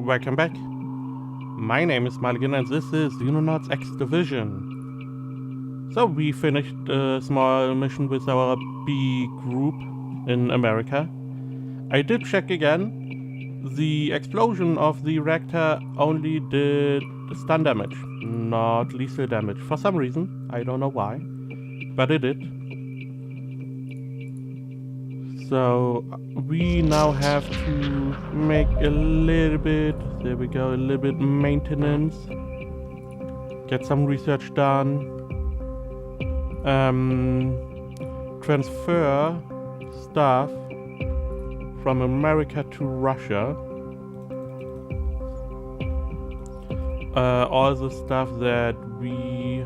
Welcome back. My name is Muligan and this is Xenonauts X-Divison. So we finished a small mission with our B group in America. I did check again. The explosion of the reactor only did stun damage, not lethal damage. For some reason, I don't know why, but it did. So we now have to make a little bit, there we go, a little bit maintenance. Get some research done. Transfer stuff from America to Russia. All the stuff that we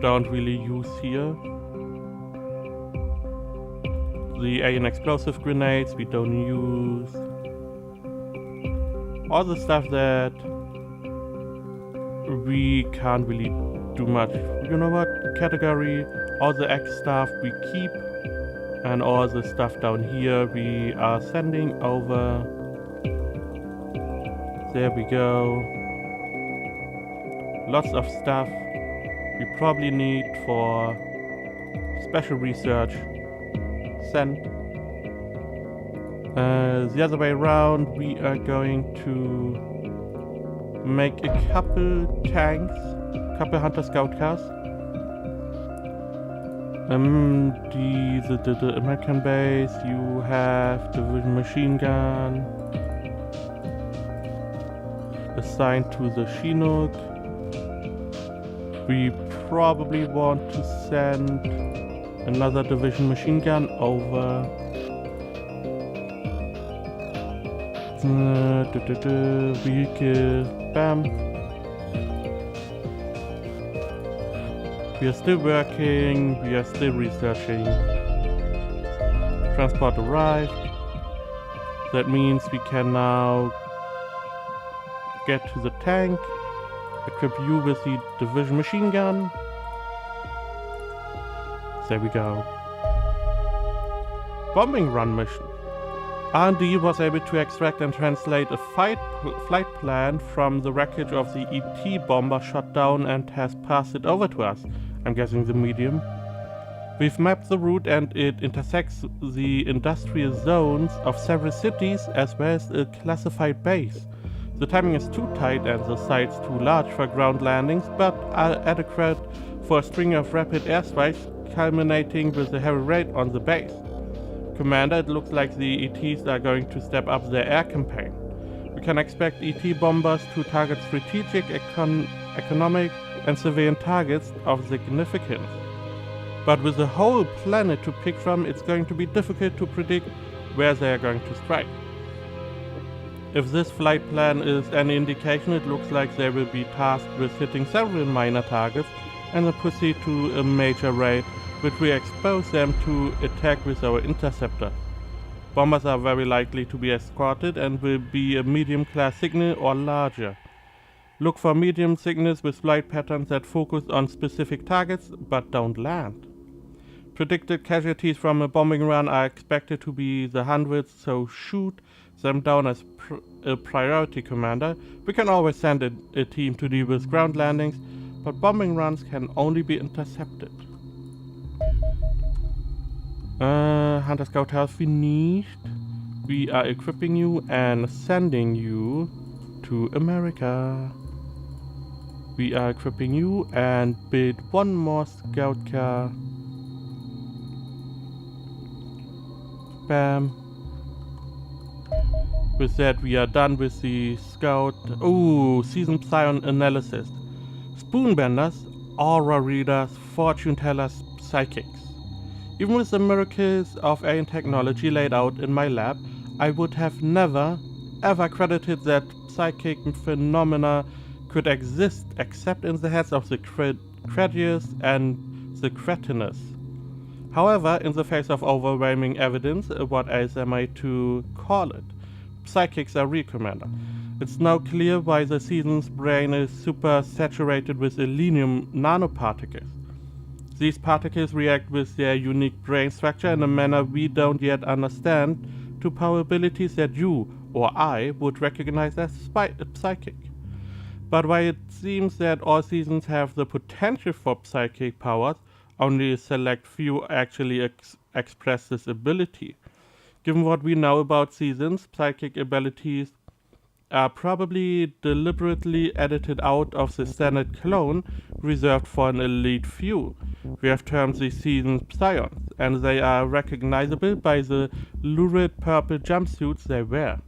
don't really use here. The alien explosive grenades we don't use. All the stuff that we can't really do much. You know what? Category, all the X stuff we keep, and all the stuff down here we are sending over. There we go. Lots of stuff we probably need for special research. Send. The other way around, we are going to make a couple tanks, couple Hunter Scout cars. The American base, you have the machine gun assigned to the Chinook. We probably want to send another division machine gun over. Vehicle, bam. We are still working, we are still researching. Transport arrived. That means we can now get to the tank, equip you with the division machine gun. There we go. Bombing run mission. R&D was able to extract and translate a flight plan from the wreckage of the ET bomber shot down and has passed it over to us. I'm guessing the medium. We've mapped the route and it intersects the industrial zones of several cities as well as a classified base. The timing is too tight and the site's too large for ground landings, but are adequate for a string of rapid airstrikes culminating with a heavy raid on the base. Commander, it looks like the ETs are going to step up their air campaign. We can expect ET bombers to target strategic, economic and civilian targets of significance. But with the whole planet to pick from, it's going to be difficult to predict where they are going to strike. If this flight plan is any indication, it looks like they will be tasked with hitting several minor targets and then proceed to a major raid, which will expose them to attack with our interceptor. Bombers are very likely to be escorted and will be a medium class signal or larger. Look for medium signals with flight patterns that focus on specific targets but don't land. Predicted casualties from a bombing run are expected to be the hundreds, so shoot them down as a priority, Commander. We can always send a team to deal with ground landings, but bombing runs can only be intercepted. Hunter Scout has finished. We are equipping you and sending you to America. We are equipping you and build one more scout car. Bam. With that we are done with the scout. Oh, season Psion analysis. Spoonbenders, aura readers, fortune tellers, psychics. Even with the miracles of alien technology laid out in my lab, I would have never ever credited that psychic phenomena could exist except in the heads of the credulous and the cretinous. However, in the face of overwhelming evidence, what else am I to call it? Psychics are real, Commander. It's now clear why the season's brain is super saturated with selenium nanoparticles. These particles react with their unique brain structure in a manner we don't yet understand to power abilities that you or I would recognize as psychic. But while it seems that all seasons have the potential for psychic powers, only a select few actually express this ability. Given what we know about seasons, psychic abilities are probably deliberately edited out of the standard clone reserved for an elite few. We have termed these seasons Psions, and they are recognizable by the lurid purple jumpsuits they wear.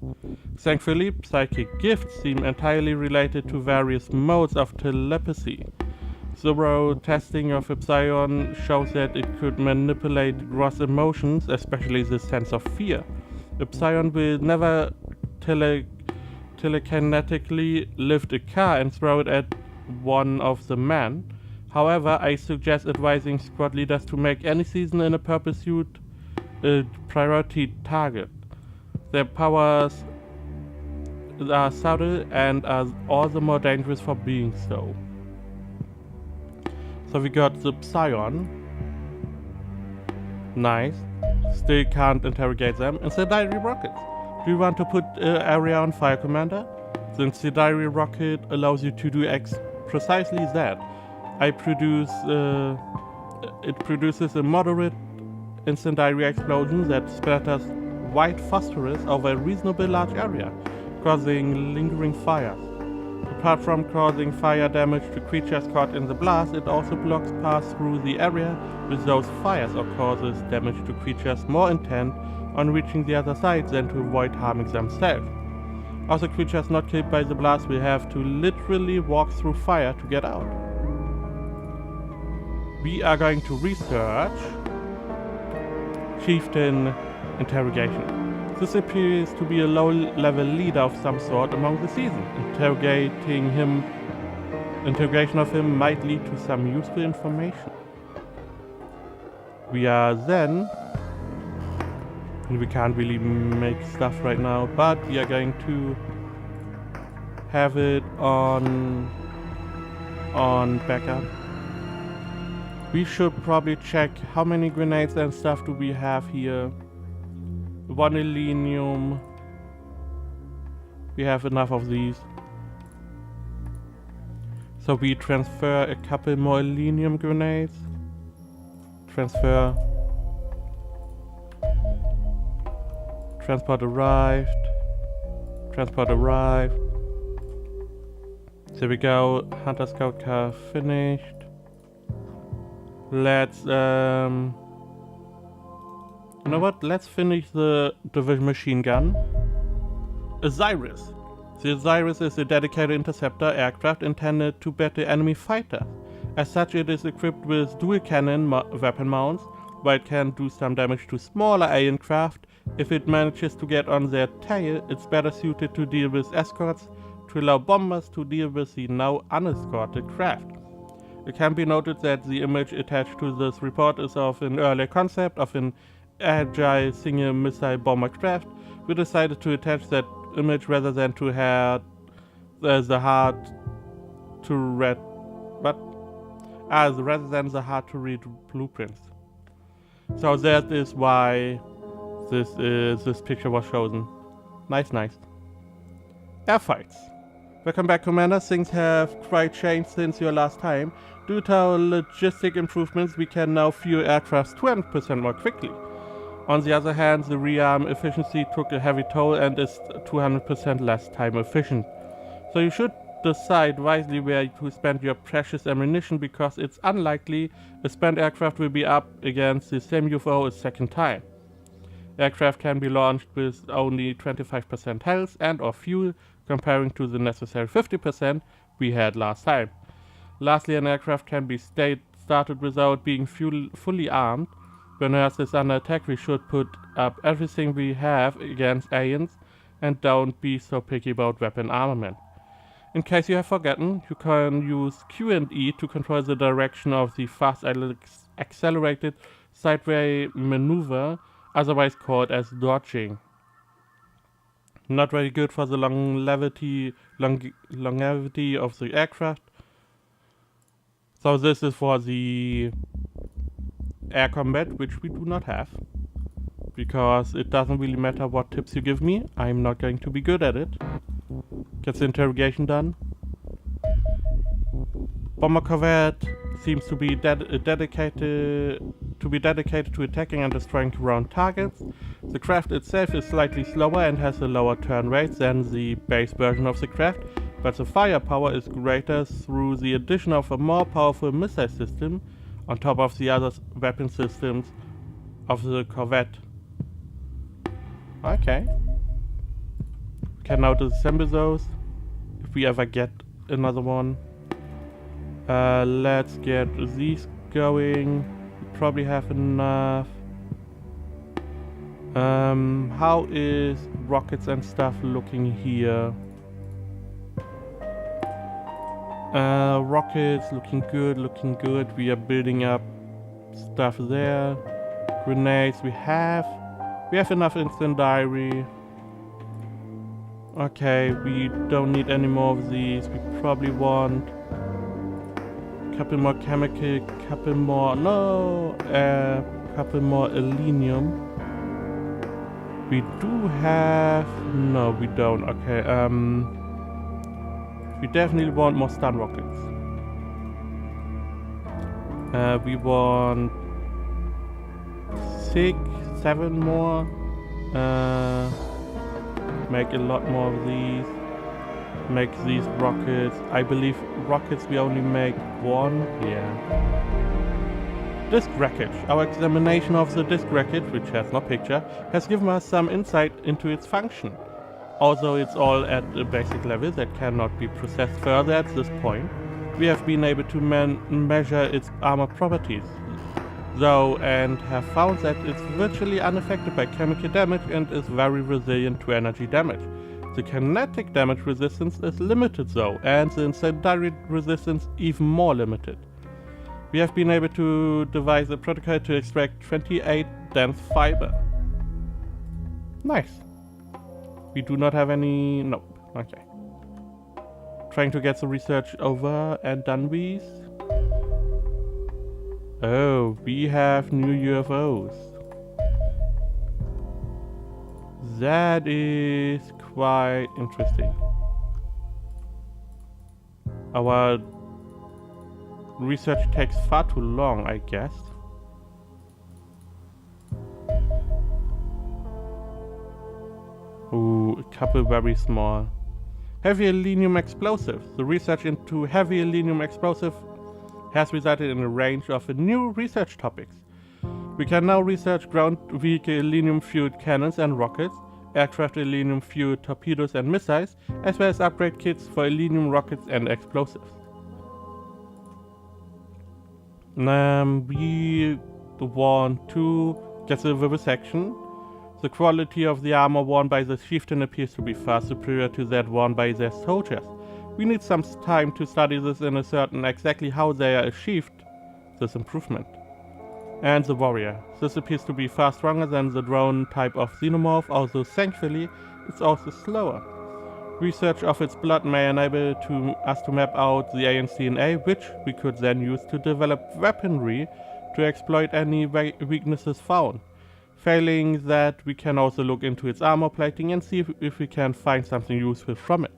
Thankfully, psychic gifts seem entirely related to various modes of telepathy. Thorough testing of a Psion shows that it could manipulate gross emotions, especially the sense of fear. A Psion will never telekinetically lift a car and throw it at one of the men. However, I suggest advising squad leaders to make any season in a purple suit a priority target. Their powers are subtle and are all the more dangerous for being so. So we got the Psion. Nice. Still can't interrogate them. And the diary rockets. Do you want to put area on fire, Commander? Since the diary rocket allows you to do precisely that. It produces a moderate incendiary explosion that splatters white phosphorus over a reasonably large area, causing lingering fires. Apart from causing fire damage to creatures caught in the blast, it also blocks paths through the area with those fires or causes damage to creatures more intent on reaching the other side than to avoid harming themselves. Also, creatures not killed by the blast will have to literally walk through fire to get out. We are going to research Chieftain Interrogation. This appears to be a low-level leader of some sort among the season. Interrogation of him might lead to some useful information. We can't really make stuff right now, but we are going to have it on backup. We should probably check how many grenades and stuff do we have here. 1 Elenium. We have enough of these. So we transfer a couple more Elenium grenades. Transfer. Transport arrived. Transport arrived. There we go. Hunter Scout car finished. Let's you know what? Let's finish the division machine gun. Osiris. The Osiris is a dedicated interceptor aircraft intended to battle enemy fighters. As such, it is equipped with dual cannon weapon mounts, while it can do some damage to smaller alien craft. If it manages to get on their tail, it's better suited to deal with escorts to allow bombers to deal with the now unescorted craft. It can be noted that the image attached to this report is of an earlier concept of an agile single missile bomber craft. We decided to attach that image rather than to have the hard to read rather than the hard to read blueprints. So that is why this picture was chosen. Nice. Airfights. Welcome back, Commander. Things have quite changed since your last time. Due to our logistic improvements, we can now fuel aircrafts 20% more quickly. On the other hand, the rearm efficiency took a heavy toll and is 200% less time efficient. So you should decide wisely where to spend your precious ammunition, because it's unlikely a spent aircraft will be up against the same UFO a second time. Aircraft can be launched with only 25% health and or fuel, comparing to the necessary 50% we had last time. Lastly, an aircraft can be started without being fully armed. When Earth is under attack, we should put up everything we have against aliens and don't be so picky about weapon armament. In case you have forgotten, you can use Q and E to control the direction of the fast accelerated sideway maneuver, otherwise called as dodging. Not very good for the longevity of the aircraft. So this is for the air combat, which we do not have. because it doesn't really matter what tips you give me. I'm not going to be good at it. Gets the interrogation done. Bomber corvette seems to be dedicated to attacking and destroying ground targets. The craft itself is slightly slower and has a lower turn rate than the base version of the craft, but the firepower is greater through the addition of a more powerful missile system on top of the other weapon systems of the corvette. Okay. We can now disassemble those if we ever get another one. Let's get these going. We probably have enough. How is rockets and stuff looking here? Rockets looking good. We are building up stuff there. Grenades we have enough incendiary. Okay, we don't need any more of these. We probably want couple more chemical, couple more aluminium. We do have, no we don't, okay, we definitely want more stun rockets. We want 7 more, make a lot more of these. Make these rockets. I believe rockets we only make 1. Yeah. Disk wreckage. Our examination of the disk wreckage, which has no picture, has given us some insight into its function. Although it's all at a basic level that cannot be processed further at this point, we have been able to measure its armor properties, though, and have found that it's virtually unaffected by chemical damage and is very resilient to energy damage. The kinetic damage resistance is limited though, and the incendiary resistance even more limited. We have been able to devise a protocol to extract 28 dense fiber. Nice. We do not have any... nope. Okay. Trying to get the research over and done with. Oh, we have new UFOs. That is quite interesting. Our research takes far too long, I guess. Ooh, a couple very small. Heavy aluminium explosives. The research into heavy aluminium explosive has resulted in a range of new research topics. We can now research ground vehicle aluminium-fueled cannons and rockets, aircraft aluminium-fueled torpedoes and missiles, as well as upgrade kits for aluminium rockets and explosives. We want to get the vivisection. The quality of the armor worn by the chieftain appears to be far superior to that worn by their soldiers. We need some time to study this and ascertain exactly how they are achieved this improvement. And the warrior. This appears to be far stronger than the drone type of xenomorph, although thankfully it's also slower. Research of its blood may enable us to map out the alien DNA, which we could then use to develop weaponry to exploit any weaknesses found. Failing that, we can also look into its armor plating and see if we can find something useful from it.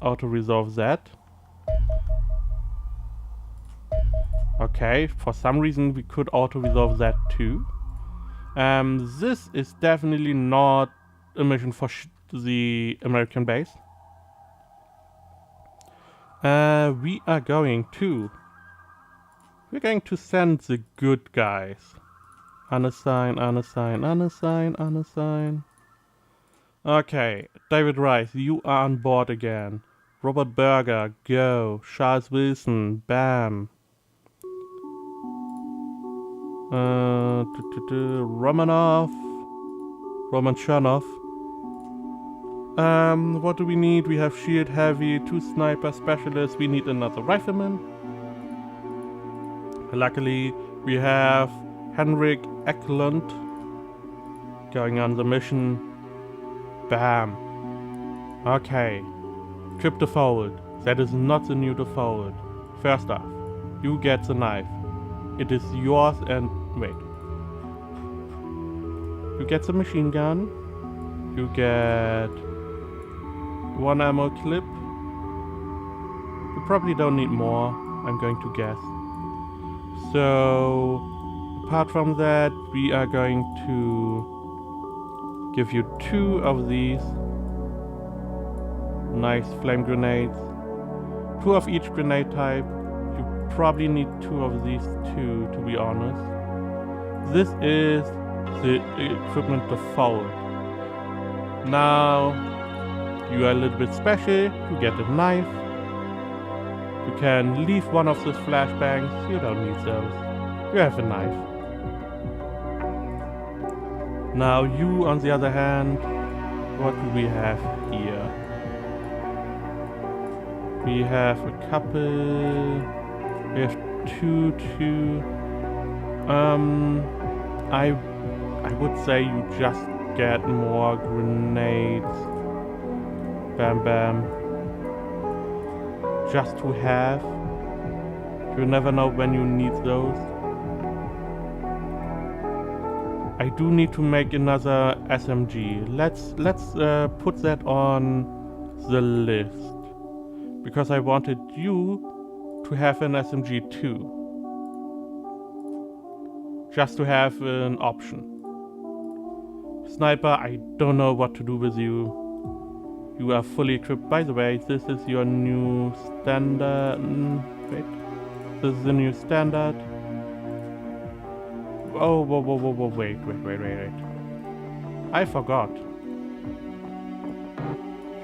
Auto-resolve that. Okay, for some reason we could auto-resolve that too. This is definitely not a mission for the American base. We're going to send the good guys. Unassign, unassign, unassign, unassign. Okay, David Rice, you are on board again. Robert Berger, go. Charles Wilson, bam. Roman Chernov. What do we need? We have shield heavy, 2 sniper specialists. We need another rifleman. Luckily, we have Henrik Eklund going on the mission. Bam. Okay. Trip to forward. That is not the new to forward. First off, You get the knife. It is yours and... wait. You get the machine gun. You get... 1 ammo clip. You probably don't need more, I'm going to guess. So... apart from that, we are going to... give you 2 of these. Nice flame grenades. 2 of each grenade type. You probably need 2 of these too, to be honest. This is the equipment default. Now, you are a little bit special. You get a knife. You can leave one of those flashbangs. You don't need those. You have a knife. Now, you, on the other hand, what do we have here? We have a couple. We have 2. I would say you just get more grenades. Bam bam. Just to have. You never know when you need those. I do need to make another SMG. Let's put that on the list. Because I wanted you to have an SMG too. Just to have an option. Sniper, I don't know what to do with you. You are fully equipped. By the way, this is your new standard. Wait. This is the new standard. Oh, whoa, wait. I forgot.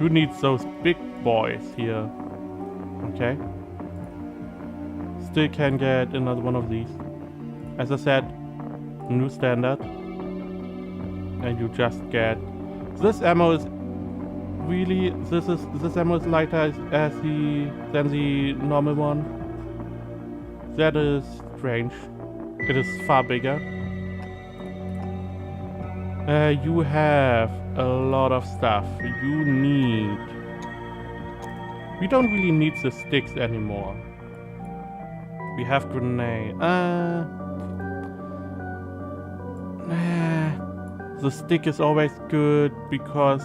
You need those big boys here. Okay. Still can get another one of these. As I said, new standard. And you just get... this ammo is really... this ammo is lighter than the normal one. That is strange. It is far bigger. You have a lot of stuff. You need... we don't really need the sticks anymore. We have grenade. The stick is always good because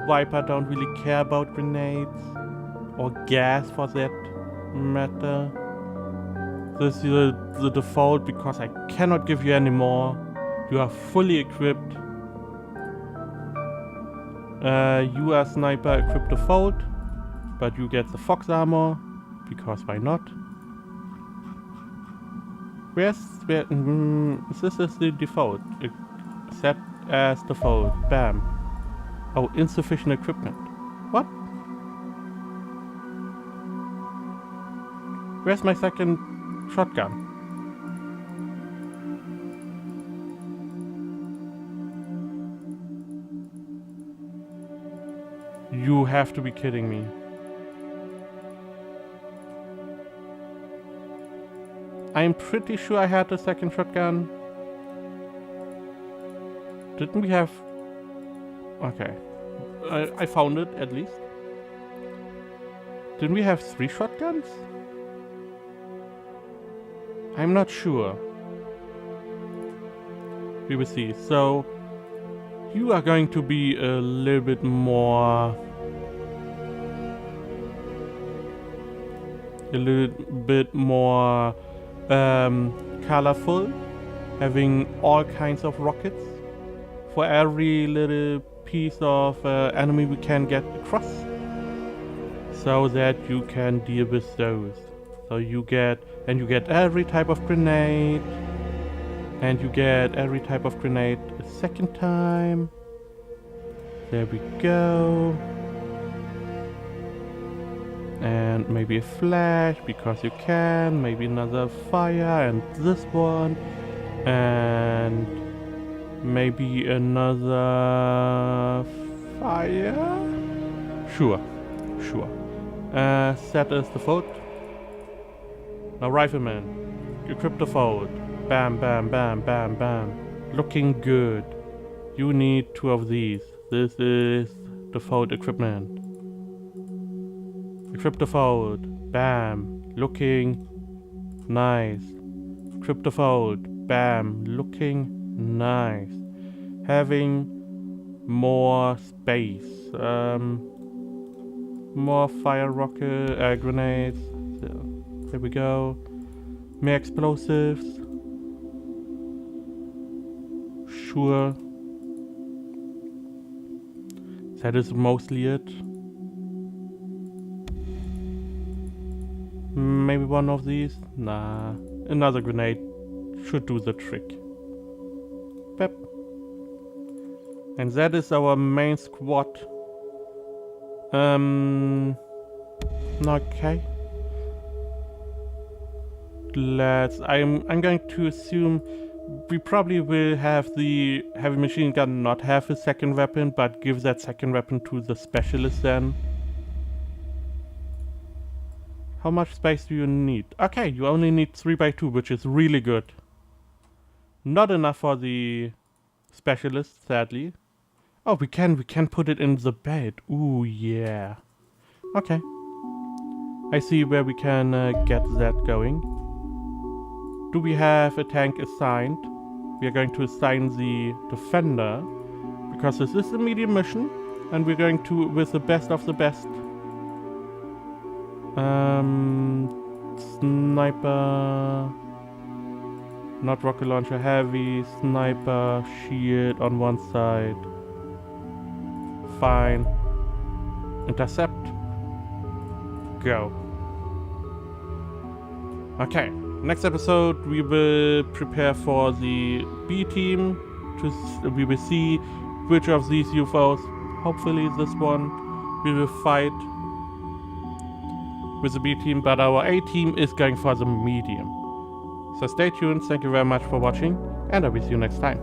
Viper don't really care about grenades or gas for that matter. This is the default because I cannot give you any more. You are fully equipped. You are sniper equipped default, but you get the fox armor because why not? This is the default. Set as default. Bam. Oh, insufficient equipment. What? Where's my second shotgun? You have to be kidding me. I'm pretty sure I had a second shotgun. Didn't we have... okay. I found it, at least. Didn't we have 3 shotguns? I'm not sure. We will see. So, you are going to be a little bit more... colorful. Having all kinds of rockets. For every little piece of enemy we can get across, so that you can deal with those. So you get every type of grenade, and you get every type of grenade a second time. There we go. And maybe a flash because you can, maybe another fire, and this one, and maybe another fire? Sure. Set as default. Now rifleman. Equip default. Bam, bam, bam, bam, bam. Looking good. You need 2 of these. This is default equipment. Equip default. Bam. Looking Nice. Cryptofold. Bam. Looking nice. Having more space. More fire rocket grenades. So, there we go. More explosives. Sure. That is mostly it. Maybe one of these? Nah. Another grenade should do the trick. Pep. And that is our main squad. Okay. I'm going to assume we probably will have the heavy machine gun not have a second weapon, but give that second weapon to the specialist then. How much space do you need? Okay, you only need 3x2, which is really good. Not enough for the specialist, sadly. Oh, we can put it in the bed. Ooh, yeah. Okay. I see where we can get that going. Do we have a tank assigned? We are going to assign the defender, because this is a medium mission, and we're going to with the best of the best. Sniper, not rocket launcher, heavy, sniper, shield on one side. Fine. Intercept. Go. Okay. Next episode we will prepare for the B team. We will see which of these UFOs, hopefully this one, we will fight with the B team, but our A team is going for the medium. So stay tuned, thank you very much for watching, and I will see you next time.